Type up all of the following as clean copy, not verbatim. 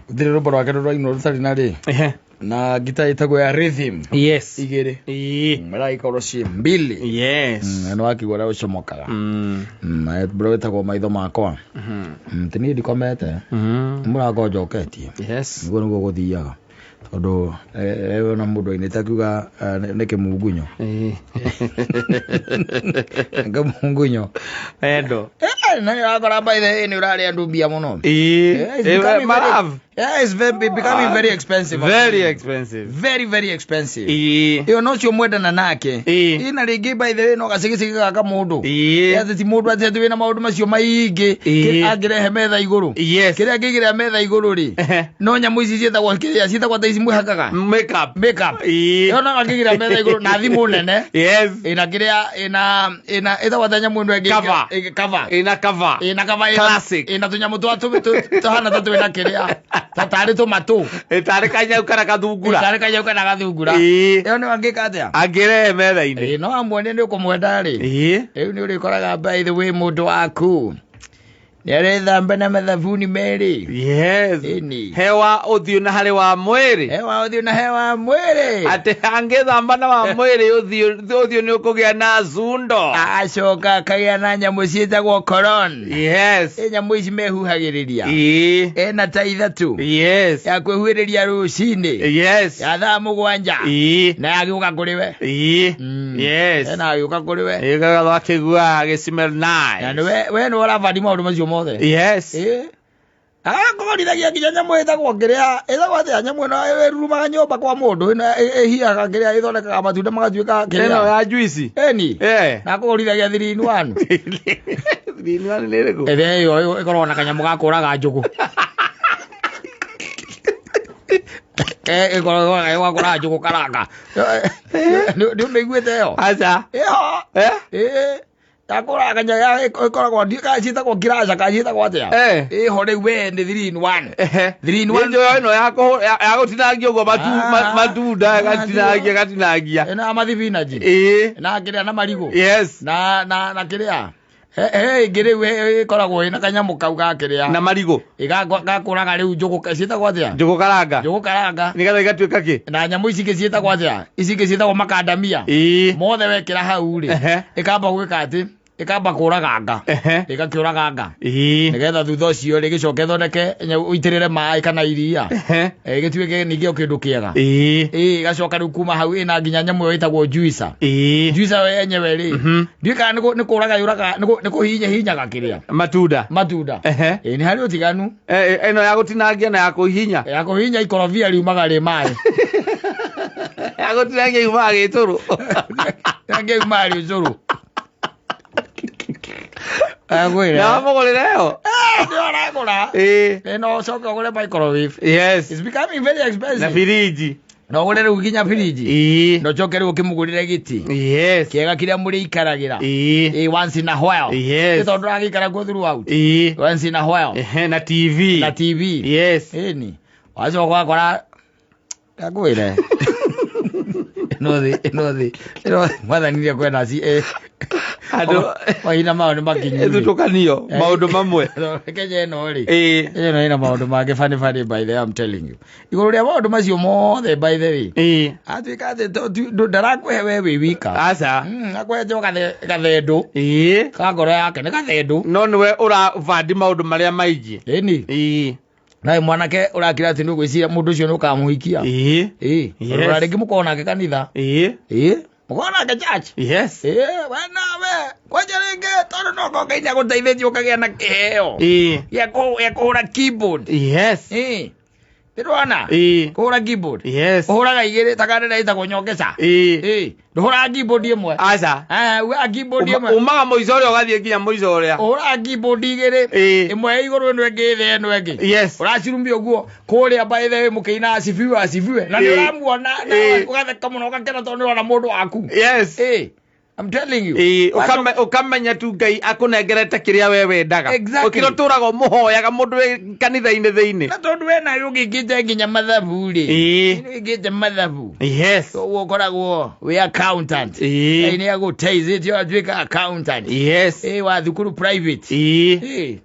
Thire rwimbo rwake ruraino rutari na ri na gita itagwo ya rhythm. Yes. Igere. Maraika uroci mbili. Yes. Eno akigora ucomokaga. Bro itagwo maitho makwa. Tini ndikomete. Murago njoketie. Yes. Ngo ngo guthiaga. Tondu na mundu ainite kuga neke mungunyo. Ngamungunyo. Endo. Na yakora by the ni urari andubia muno. Yeah, it's becoming very expensive. Very expensive. Very, very expensive. Iyo no cio mwendana nake. Ina ringi by the way no gacigicigi gaka mundu. Yathi ti mundu ati wina maundu macio maingi. Angirehe metha iguru. Kiria ngigira metha iguru ri. No nyamu ici cietagwo kiria cietagwo ta ici mwihakaga. Makeup. Iyo no ngigira metha iguru na thimu nene. Yes. Ina kiria ina etagwo ta nyamu ndu cover. Ina cover. Classic. Ina tunyamu tuhana tatu wina kiria. Tatari tomato. Tare kanya ukara kathungura. Tare kanya ukara kathungura. Iyo ni wangika atia? Angire metha-ini. No amwene ni ukumwenda ri. Riu ni urikoraga by the way mundu waku. Niarethambe na mathabuni meri. Yes. Hewa uthiu na hari wa mwiri. Hewa uthiu na hewa mwiri. Ati angithamba na wa mwiri uthiu ni ukugia na zundo. Acoka kagia na nyamu cietagwo koron. Yes. Nyamu ici mehuhagiriria. Ena ta ithatu. Yes. Ya kwehuiriria rucini. Yes. Ya thaa mugwanja. Na yagiuka kuri we. Yes. Ena yagiuka kuri we. Igaga wakigua agisimel nice. Na we no urabadi maundu macio mothe. Yes. Korithagia nginya nyamu itagwo ngiria itagwo atia nyamu ino irumaga nyumba kwa mundu ino ihiaga ngiria ithondekaga matunda magatuika kiria ino ya juici na korithagia 3 in 1 3 in 1 ni riku iyo ikorwo na kanyamu gakuraga njugu ikorwo gakuraga njugu karanga ndio meiguite yo acha Takora kanya ya ikoragwo ndika citagwo kirasha kanyitagwo atia ho riu we ni 3 in 1 3 in 1 ndio ino ya gutinangia ugo matunda gatinangia ina mathibinaji na kiria na marigo yes na kiria ngiri we ikoragwo ina kanyamu kau ga kiria na marigo gakuraga riu njugu citagwo atia njugu karanga nigatha igatuika ki na nyamu ici citagwo atia ici citagwo makandamia mothe wekira hau ri ikamba gwika ati ikamba kuraganga igakiuraganga nigetha thutha ucio rigicoke thondeke uitirire mai kana iria igituike ningio kindu kiega igacoka riu kuma hau ina nginya nyamu yo itagwo juicer we yenyewe ri ndika ni kuraga yuraga ni kuhinyaga kiria matunda ni hari utiganu ino ya gutinangia na ya kuhinya ikorobia riumaga ri mai ya gutinangia yumaga gituru ngia yumaga gituru agwira na mogolera yo ndio aragura no soka ogore microwave yes it's becoming very expensive na firiji no ogore uginya firiji no chokere ukimugurire giti yes kiega kiria muri ikaragira once in a while yes tondu agikara go throughout once in a while na TV yes ni wazo kwa agwira no the mwathanirie kwenda ci ando waina maundu makinyu thutukanio maundu mamwe Kenya no ri ino ina maundu mange fani by the I'm telling you iguru ria maundu macio mothe by the way atuika ati ndarakwe we wika aca akwe joka gathendu kangoro yake ni gathendu no niwe uravandi maundu maria maingi ni na mwanake urakira ati ni gwiciria mundu ucio no kamuhikia urarigi mukona ke kanitha mukona ke church yes wana we kwajerenge tondu no kokaina guteithia ukagia na kiheo ya kuhura keyboard yes Tirwana kuhura keyboard yes uhuraga igiri takanene itagwo nyongesa nduhura keyboard imwe aca we keyboard imwe umaga muico uria ugathie nginya muico uria uhura keyboard igiri imwe iguru ino ingi the ino ingi yes uracirumbia uguo kuria by the way mukiina asifiwe na ni uramuona na ugatheka muno ugakena tondu urona mundu waku yes I'm telling you. Ukamenya tu Ngai akunengerete kiria we wendaga. Ukiro turago muhoyaga mundu kanitha-ini thiini. Na tondu we na ugikite nginya mathabu ri. Ugikite mathabu. Yes. Ukoragwo we accountant. Ni aguteithĩtie atuĩka accountant. Yes. Wa thukuru private.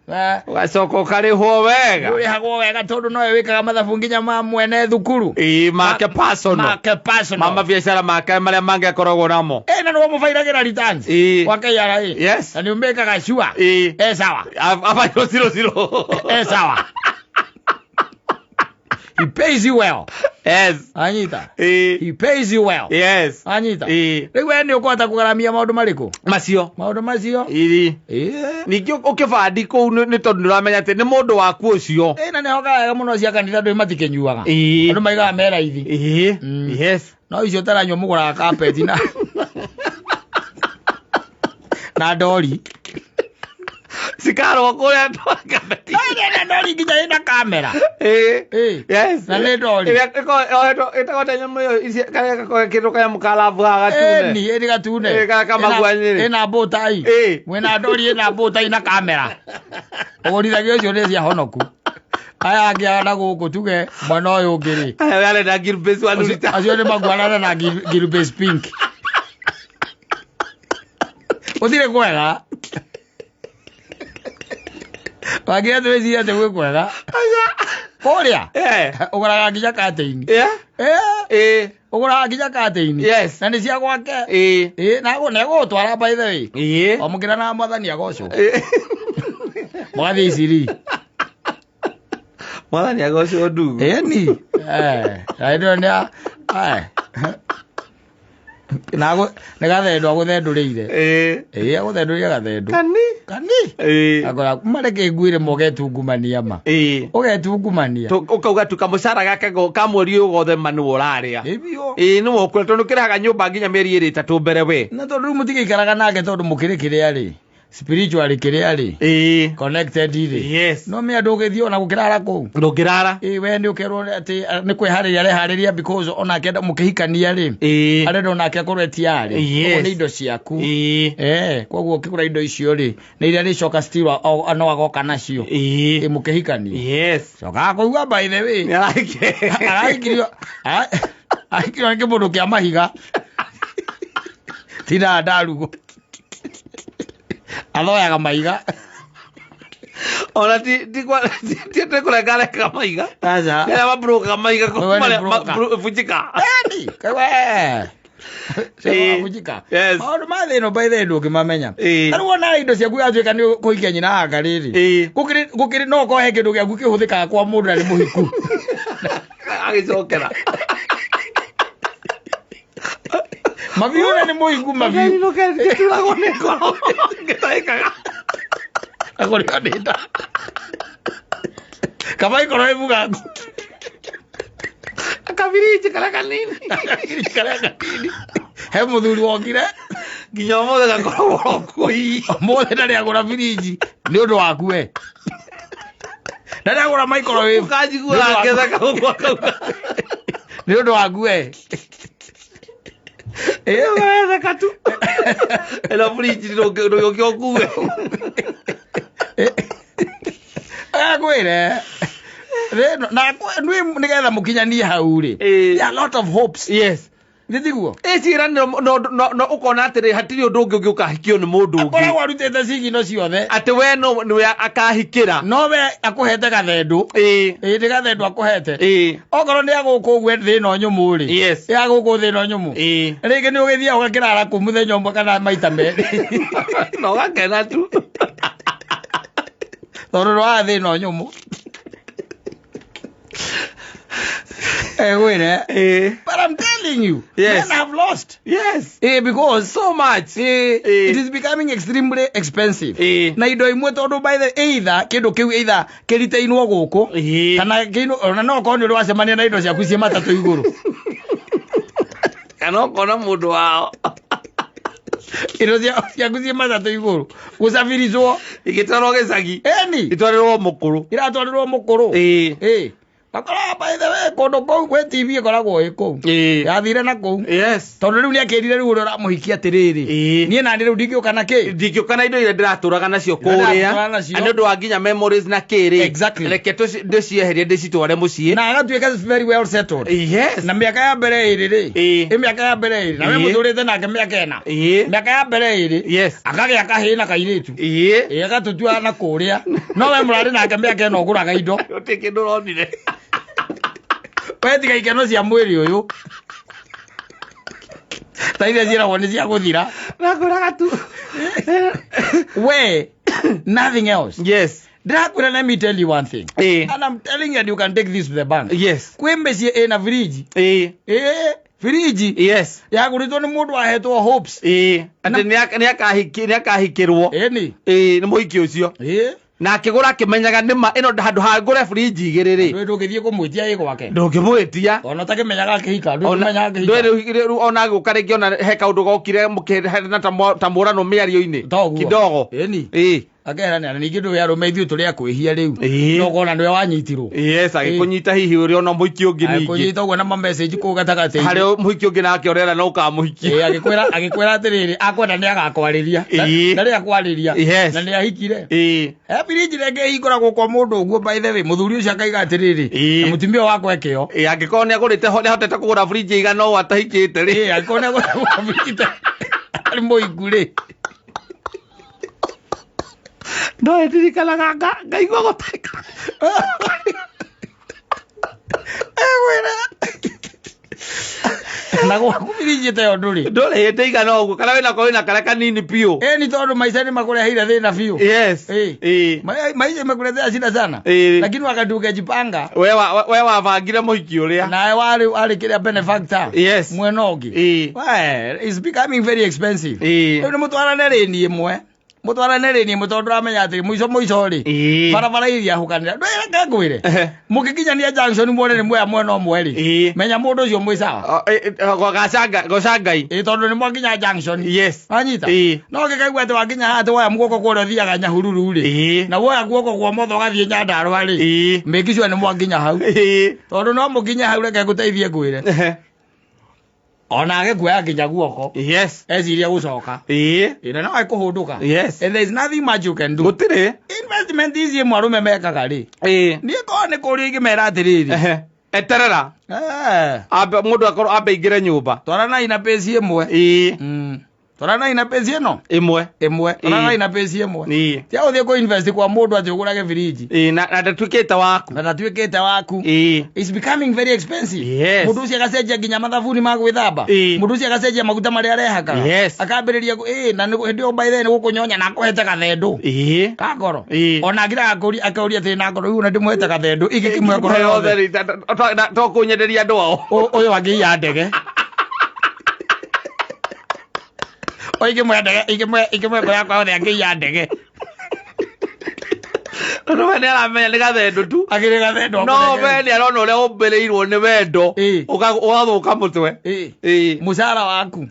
Wacoko karĩhwo wega. Ũrĩhagwo wega tondu no wĩkaga mathabu nginya ma mwene thukuru. Make personal. Mama biacara make marĩa mangĩkoragwo namo. Na no mũfairagĩra returns. Wa KRA. Yes. Na nĩ ũmĩkaga sure. Sawa. Aba 00. Sawa. He pays you well. Yes. Anyita. He pays you well. Yes. Anyita. Rĩu we nĩ ũkũhota kũgaramia maũndũ marĩkũ? Maũndũ macio. Ningĩ ũkĩbandi kũu nĩ tondũ nĩũramenya atĩ nĩ mũndũ waku ũcio. Na nĩ hokaga wega mũno cia kanitha ndũĩ matikĩnyuaga. Andũ maigaga me raithi. Yes. No icio ũtaranyua mũgũraga kapeti na ndori. Sikaro kũrĩa ndori. Na ndori nginya ĩna kamera. Yes. Na nĩ ndori. Ĩtagote nyamũ ĩyo kĩndũ kaya mũkalabu gatune. Ĩni gatune. Kamagwanyĩrĩ. Ĩna mbũtai. Mwĩna ndori ĩna mbũtai na kamera. Ũgũrithagio icio nĩ cia honoku. Aya angĩana gũkũ tuge mwena ũyũ ũngĩ rĩ. Aya arenda Gilbert Wanurita. Acio nĩ maguanana na Gilbert Pink. Ũthire kwega. Wagira twĩciria atĩ gwĩ kwega. Kũrĩa ũgũraga nginya katĩ-inĩ. Ũgũraga nginya katĩ-inĩ. Yes. Na nĩ cia gwake. Na nĩegũgũtwara by the way. O mũkĩra na mwathani agocwo. Mwathi iciri. Mwathani agocwo ndugu. Ni. Raido nĩ nĩ gathendũ agũthendũrĩire. Agũthendũrĩire gathendũ. Kani. Agora mareke ngwĩre mogetungumania ma. Ũgetungumania. Ũkauga tu kamũcara gake kamweri ũgothe manu ũrarĩa. Nĩ mũkũre tondũ kĩraga nyũmba nginya mĩeri ĩrĩ ĩtatũ mbere we. Na tondũ mũtigĩikaraga nake tondũ mũkĩrĩ kĩrĩa rĩ. Spiritually kĩrĩa rĩ. Connected rĩ. Yes. No mĩa ndũgĩthiĩ ona gũkĩrara kũu. Ndũngĩrara. We nĩ ũkerwo atĩ nĩ kwĩharĩria areharĩria because ona akĩenda mũkĩhikania rĩ. Arenda onake akorwo etiarĩ. Ũguo nĩ indo ciaku. Koguo ũkĩgũra indo icio rĩ. Nĩ iria rĩcoka still no agoka nacio. Mũkĩhikania. Yes. Cokaga kũigua by the way. Arahikirio nĩ kĩmũndũ kĩa mahiga. Tina ndarugo. Athoyaga maiga. Ona ti kũrengareka maiga. Aca. Nĩ mabroka maiga bujika. Kawe. Bujika. Maũndũ ma thĩ ĩno by the way ndũngĩmamenya. Rĩu wona indo ciaku yatuĩka nĩ kũhikia nyina anga rĩrĩ. Gũkĩrĩ no kohe kĩndũ gĩaku kĩhũthĩkaga kwa mũndũ na nĩ mũhiku. Agĩcokera. Mabiũ nĩ mũhiku mabiũ. Nĩ kĩturagwo nĩ ngoro. Gĩtaĩkaga. Agũrĩo nĩ nda. Kaba ikorwo ĩbugangu. Kabiriji karĩa kanini. He mũthuri wokire. Nginya ũmũthĩ gakoragwo kuo. Ũmũthĩ ndarĩ agũra biriji nĩ ũndũ waku we. Ndarĩ agũra microwave. Ũkanjiguaga ngetheka ũguo akauga. Nĩ ũndũ waku we. Wetheka tu. Ĩno biriji ndũgĩũkio ũkue. Agwĩre. Na nĩgetha mũkinyanie hau rĩ. There are a lot of hopes. Yes. Nĩthiguo. Ciĩranĩro no ũkona atĩrĩ hatirĩ ũndũ ũngĩ ũngĩũkahikio nĩ mũndũ ũngĩ. Akoragwo arutĩte cigino ciothe. Atĩ we nĩwe akahikĩra. No we akũhete gathendũ. Nĩ gathendũ akũhete. Okorwo nĩ agũkũ ũguo thĩ ĩno nyũmũ rĩ. Yes. Nĩ agũkũ thĩ ĩno nyũmũ. Rĩngĩ nĩ ũgĩthiaga ũgakĩrara kũ mũthenya ũmwe kana maita merĩ. Na ũgakena tu. Tondũ nĩ wa thĩ ĩno nyũmũ. But I'm telling you, yes, men have lost. Yes. Because so much. It is becoming extremely expensive. Na indo imwe tondu by the either kindu kiu either kiritainwo guku kana kindu ona no ko ni uri wacemania na indo ciaku cie matatu iguru. Kana kona mundu wao. Indo ciaku cie matatu iguru. Gucabirizwo igitwarwo gicagi. Eni. Itwarirwo mukuru. Iratwarirwo mukuru. Bakora by the way kondo kou gwe TV koragwo iko. Yathire na kou. Yes. Tondu riu ni akirire riu ura muhikia atiriri. Nie na ndiru ndingioka na ki. Ndingioka na indo ire ndiraturaga nacio kuria. Ani ndu wanginya memories na kiri. Exactly. Reke ndicieherie ndicitware mucii. Na agatuika very well settled. Yes. Na miaka ya mbere iri miaka ya mbere iri. Na we muthurite nake miaka ena. Miaka ya mbere iri. Yes. Akagea kahina kairitu. Agatutua na kuria. No we murari nake miaka ena oguraga indo. Utike nduronire. Tiga ikeno cia mwiri uyu taire zira woni cia guthira nakuraga tu we nothing else. Yes. Dracula, let me tell you one thing. And I'm telling you, you can take this to the bank. Yes. Kwembesie ena fridge. Fridge. Yes. Ya kuritwo ni mundu ahetwo hopes. Ati ni akahikirwo. Ni muhiki ucio. Na akigura akimenyaga nima ino handu ha ngure fridge igiriri. Ndu ndugithie kumwitia igwake. Ndungimwitia. Ona takimenyaga akihika, ndumenyaga akihika. Ndu ona aguka ringi ona he kaundu gokire mukihena ta murano miario-ini. Kidogo. Agera na ningi ndu yarume ithu turi akwihia riu no gona ndwe wanyitirwo. Yes, agikunyita hihi uri ona muhiki ungi ningi. Akunyita ugo na message ku gatagate. Hari muhiki ungi nake orera no ukamuhikia. Agikwira atiriri akwenda ni agakwariria. Na ri akwariria. Na ni ahikire. Fridge rege hinguragwo kwa mundu uguo by the way muthuri ucio akaiga atiriri. Na mutumia wakwa ekeo. Angikoo ni agurite hotete kugura fridge igana no atahikite ri. Angikoo ni agurite fridge. Ali muigure. No etirikanaga ngaigua guteka. Na gwakumirije te onduri ndore yeteiga no guo kana wina koina kare kanini pio ni tondu maica ni makurehire thina pio. Yes. Maica makurehire shida sana lakini wakaduka jipanga we wabangire muhiki uria na wari kiria benefactor. Yes. Mwenogi it's becoming very expensive. Ni mutwarane rini imwe mutwarane rini mutondu amenya ati muico ri barabara iria hukanira ndwira ngwire mukikinyania junction muone ni mwe mweno mweri menya mundu ucio mwisawa gocangai tondu ni mwakinya junction. Yes. Anyita no gikaigua ati wakinya hati woya muguoko kuria thiaga Nyahururu ri na woya guoko kwa motho gathie Nyandarua ri mbikicwa ni mwakinya hau tondu no mukinya hau reke guteithie ngwire ona agekuya nginya guoko. Yes. Eziria gucoka ina no akuhunduka. Yes. And there is nothing much you can do. Gutire investment ici mwarume mekaga ri ni ko ni kuri ngimera atiriri eterera abe mundu akoro abe igire nyumba twarana ina pesi imwe twarana ina pesi ino imwe twarana ina pesi imwe tia uthie ku invest kwa mundu ati ugurage fridge na ndatuikite waku it's becoming very expensive. Mundu ucio agacenjia nginya mathabuni ma gwithamba mundu ucio agacenjia maguta maria arehaka akambiriria na ndio by then gukunyonya na kuhete gathendu kagoro ona ngira akauria ati na ngoro una ndimuhete gathendu iki kimwe ngoro yothe to kunyenderia andu ao uyu wangi ya ndege oige mwendege ikimwe kwa yakwa othe angi ya ndege no we aramenya ni gathendu tu agire gathendu no we ni arona uria umbereirwo ni wendo ugathuka mutwe mucara waku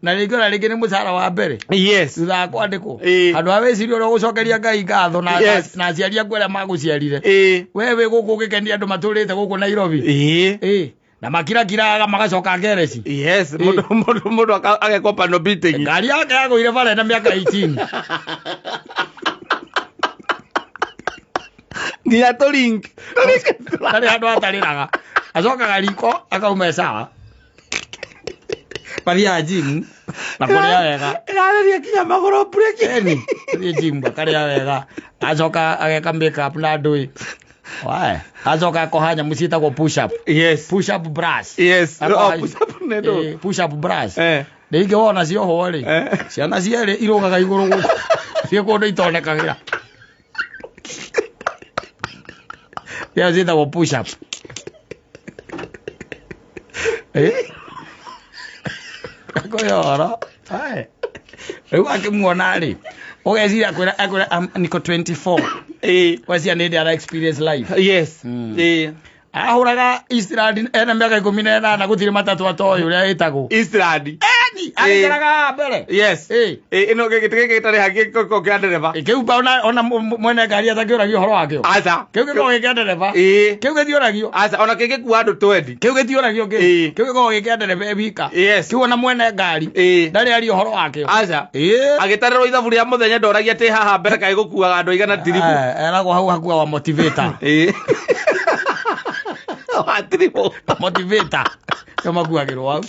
na ringi ni mucara wa mbere. Yes. Thutha kwandikwo andu aweciria uria gucokeria Ngai ngatho na aciaria kwera maguciarire wewe guku gikenia andu maturite guku Nairobi na makirakiraga magacoka ngereci. Yes. Mundu agekopa no beating ngari yake yaguire bara na miaka 18 nginya turing tari handu atariraga acokaga riko akauma sawa paria gym na kuria wega irareria kinya magoro break ni gym karia wega acoka ageka make up na ndui acoka kohanya musitagwo push up. Yes. Push up brush. Yes. Push up nedo push up brush ndingi wona cio ho ri ciana ciere irugaga iguru guku cio kundu itonekagira ya zita push up akoyora riu akimuona ri ugeciria akwira niko 24 wecia ni ndiara experience life. Yes. ahuraga Eastland ena miaka 18 guthire matatu atoyo uria itagwo Eastland Ndani agikaraga mbere. Yes. Ino gĩtĩ gĩtarĩ hangĩ kĩa ndereba. Kĩu ona mwene ngari atakĩũragio ũhoro wakĩo. Aca. Kĩu gĩkoragwo gĩ kĩa ndereba. Kĩu gĩtiũragio. Aca ona kĩngĩkua andũ 20. Kĩu gĩtiũragio kĩu. Kĩu gĩkoragwo gĩ kĩa ndereba ebika. Kĩu ona mwene ngari. Ndarĩ ario ũhoro wakĩo. Aca. Agĩtarĩrwo ithabu rĩa mũthenya ndoragia atĩ haha mbere kaĩ gũkuaga andũ aigana tiribu. Eragwo hau hakuaga wa motivator. Wa tiribu. Motivator. Nĩo makuagĩrwo hau.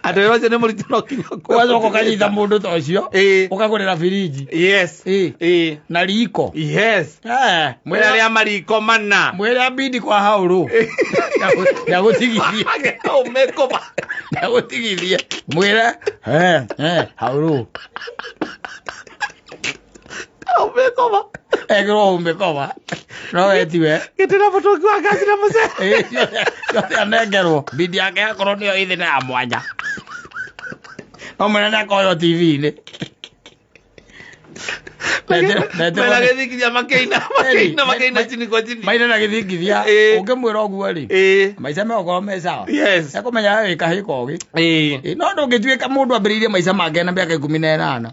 Andũ acio nĩ mũritũ no kinya ũgacoka ũkanyita mũndũ ta ũcio ũkagũrĩra biriji. Yes. Na riko. Yes. Mwĩra rĩa mariko mana. Mwĩra bidi kwa haũrũ. Ndagũtigithia. Ũmekoma. Ndagũtigithia. Mwĩra haũrũ. Ũmekoma. Egro umekoma. No etiwe. Gĩtĩra mũtũngi wa ngaci na mũcere. Yothe anengerwo. Bidi yake akorwo nĩyo ithina ya mwanya. No mwena nĩakoywo TV-inĩ. Mena gĩthingithia makĩina chini kwa chini. Maina na gĩthingithia. Ũngĩmwĩra ũguo rĩ. Maica megũkorwo me sawa. Yes. Ekũmenya wĩ kahĩ kogĩ. No ndũngĩtuĩka mũndũ ambĩrĩirie maica make na mĩaka 18.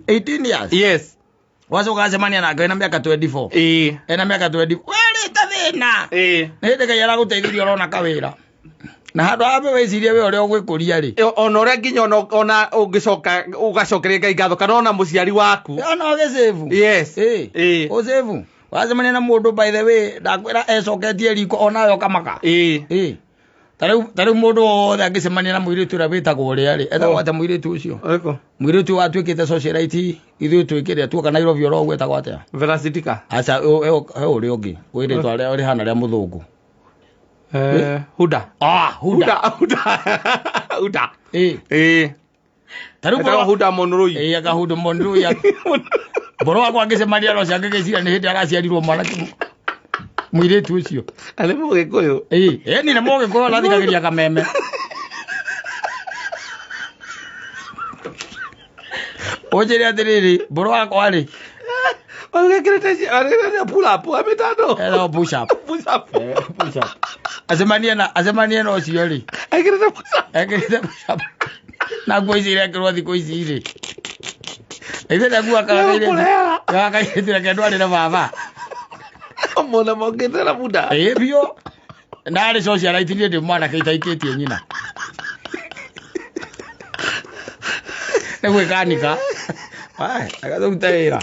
18 years. Yes. Wacoka acemania nake na mĩaka 24. Ena mĩaka 24. Wĩrĩ ta thĩna. Nĩ hĩndĩ Ngai aragũteithirie ũrona kawĩra. Na handũ hamwe wĩcirie wĩ ũrĩa ũgwĩkũria rĩ. Ona ũrĩa nginya ona ũngĩcoka ũgacokeria Ngai ngatho kana ona mũciari waku. Ona ũgĩcĩbu. Yes. Ũcĩbu. Wacemania na mũndũ by the way ndakwĩra ecoketie riko ona yo kamaka. Tarĩu mũndũ wothe angĩcemania na mũirĩtu ũrĩa wĩtagwo ũrĩa rĩ etagwo atĩa mũirĩtu ũcio. Mũirĩtu watuĩkĩte socialite ithuĩ twĩkĩrĩa tuoka Nairobi oro ũguo etagwo atĩa. Verasitika. Aca ũrĩa ũngĩ mũirĩtu arĩa ũrĩ hana rĩa mũthũngũ. Huda. Huda. Tarĩu Huda Monroi. Akahuda Monroi. Mboro wakwa angĩcemania no ciake gĩcira nĩ hĩndĩ agaciarirwo mwana mũirĩtu ũcio. Arĩ mũgĩkũyũ. Ni nĩ mũgĩkũyũ arathikagĩria kameme. Ũnjĩre atĩrĩrĩ mboro wakwa rĩ. Ũgĩkĩrĩte pull up amitano. Push up. Acemania na ũcio rĩ. Ekĩrĩte push up. Na nguo ici irekĩrwo thikũ ici rĩ. Ithenya nguo akairĩtire kĩndũ arĩ na baba. Mwana mongete na muda. Bio. Ndarĩ socialite ni ndĩ mwana kĩtaikĩtie nyina. Nĩ gwĩkanika. Agathũta wĩra.